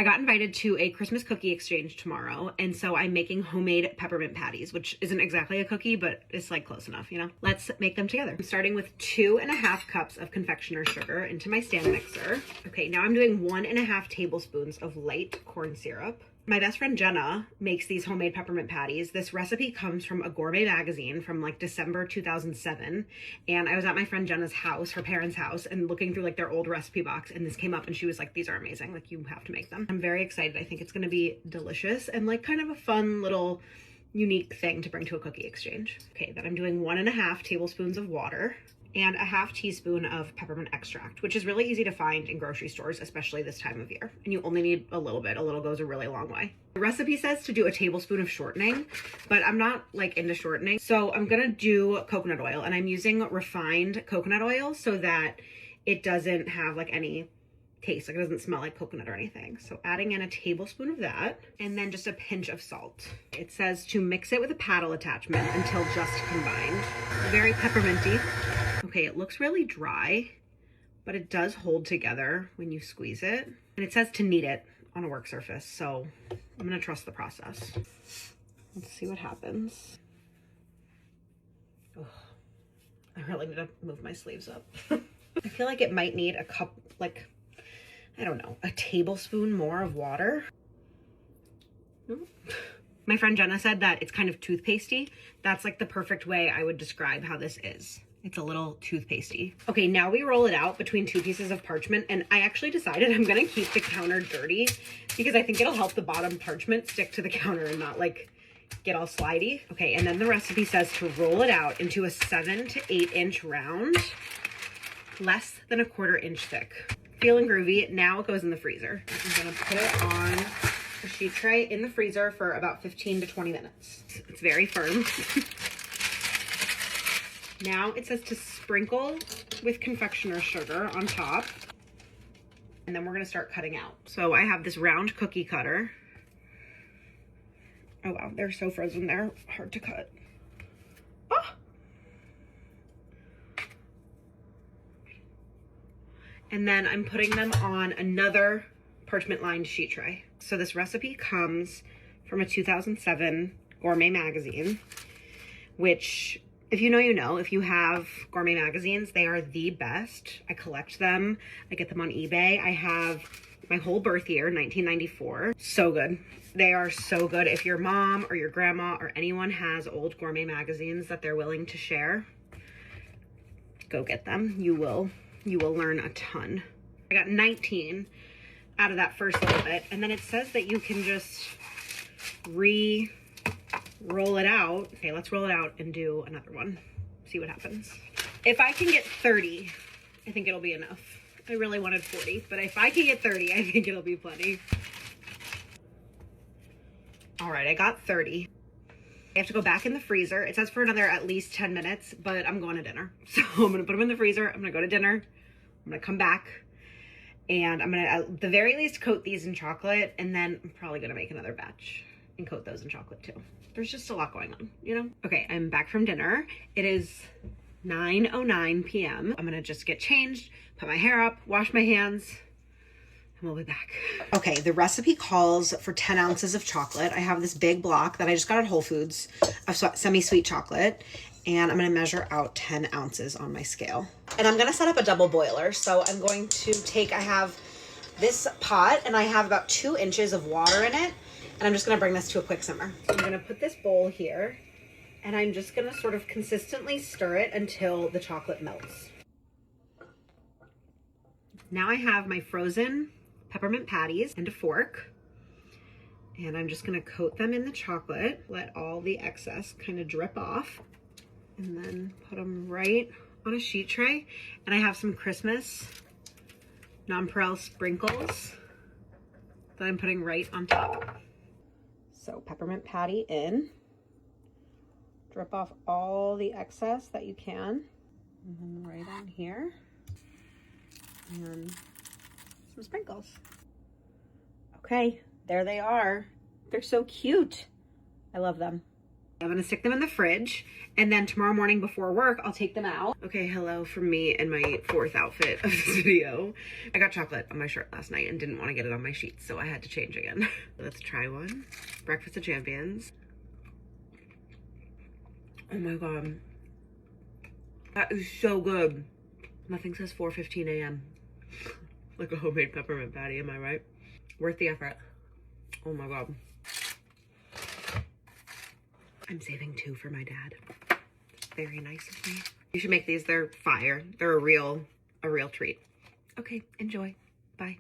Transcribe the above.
got invited to a Christmas cookie exchange tomorrow, and so I'm making homemade peppermint patties, which isn't exactly a cookie, but it's like close enough, you know? Let's make them together. I'm starting with 2.5 cups of confectioner's sugar into my stand mixer. Okay, now I'm doing 1.5 tablespoons of light corn syrup. My best friend Jenna makes these homemade peppermint patties. This recipe comes from a gourmet magazine from like December 2007. And I was at my friend Jenna's house, her parents' house, and looking through like their old recipe box, and this came up and she was like, these are amazing. Like, you have to make them. I'm very excited. I think it's gonna be delicious and like kind of a fun little unique thing to bring to a cookie exchange. Okay, then I'm doing 1.5 tablespoons of water and a 1/2 teaspoon of peppermint extract, which is really easy to find in grocery stores, especially this time of year. And you only need a little bit. A little goes a really long way. The recipe says to do a tablespoon of shortening, but I'm not like into shortening. So I'm gonna do coconut oil, and I'm using refined coconut oil so that it doesn't have like any taste, like it doesn't smell like coconut or anything. So adding in a tablespoon of that, and then just a pinch of salt. It says to mix it with a paddle attachment until just combined. Very pepperminty. Okay, it looks really dry, but it does hold together when you squeeze it. And it says to knead it on a work surface, so I'm gonna trust the process. Let's see what happens. Oh, I really need to move my sleeves up. I feel like it might need a cup, like, I don't know, a tablespoon more of water. My friend Jenna said that it's kind of toothpastey. That's like the perfect way I would describe how this is. It's a little toothpastey. Okay, now we roll it out between 2 pieces of parchment, and I actually decided I'm gonna keep the counter dirty because I think it'll help the bottom parchment stick to the counter and not like get all slidey. Okay, and then the recipe says to roll it out into a 7 to 8 inch round, less than 1/4 inch thick. Feeling groovy. Now it goes in the freezer. I'm gonna put it on a sheet tray in the freezer for about 15 to 20 minutes. It's very firm. Now it says to sprinkle with confectioner's sugar on top. And then we're gonna start cutting out. So I have this round cookie cutter. Oh wow, they're so frozen, they're hard to cut. Ah! And then I'm putting them on another parchment lined sheet tray. So this recipe comes from a 2007 gourmet magazine, which, if you know, you know. If you have gourmet magazines, they are the best. I collect them. I get them on eBay. I have my whole birth year, 1994. So good. They are so good. If your mom or your grandma or anyone has old gourmet magazines that they're willing to share, go get them. You will learn a ton. I got 19 out of that first little bit. And then it says that you can just roll it out. Okay, let's roll it out and do another one. See what happens. If I can get 30, I think it'll be enough. I really wanted 40, but if I can get 30, I think it'll be plenty. All right, I got 30. I have to go back in the freezer. It says for another at least 10 minutes, but I'm going to dinner. So I'm gonna put them in the freezer. I'm gonna go to dinner. I'm gonna come back, and I'm gonna, at the very least, coat these in chocolate, and then I'm probably gonna make another batch and coat those in chocolate too. There's just a lot going on, you know? Okay, I'm back from dinner. It is 9:09 p.m. I'm gonna just get changed, put my hair up, wash my hands, and we'll be back. Okay, the recipe calls for 10 ounces of chocolate. I have this big block that I just got at Whole Foods of semi-sweet chocolate, and I'm gonna measure out 10 ounces on my scale. And I'm gonna set up a double boiler. So I'm going to take, I have this pot, and I have about 2 inches of water in it, and I'm just gonna bring this to a quick simmer. I'm gonna put this bowl here, and I'm just gonna sort of consistently stir it until the chocolate melts. Now I have my frozen peppermint patties and a fork, and I'm just gonna coat them in the chocolate, let all the excess kind of drip off, and then put them right on a sheet tray. And I have some Christmas nonpareil sprinkles that I'm putting right on top. So peppermint patty in, drip off all the excess that you can, and then right on here, and some sprinkles. Okay, there they are. They're so cute. I love them. I'm gonna stick them in the fridge, and then tomorrow morning before work, I'll take them out. Okay, hello from me and my fourth outfit of this video. I got chocolate on my shirt last night and didn't want to get it on my sheets, so I had to change again. Let's try one. Breakfast of Champions. Oh my God. That is so good. Nothing says 4:15 a.m. like a homemade peppermint patty, am I right? Worth the effort. Oh my God. I'm saving 2 for my dad. Very nice of me. You should make these. They're fire. They're a real treat. Okay, enjoy. Bye.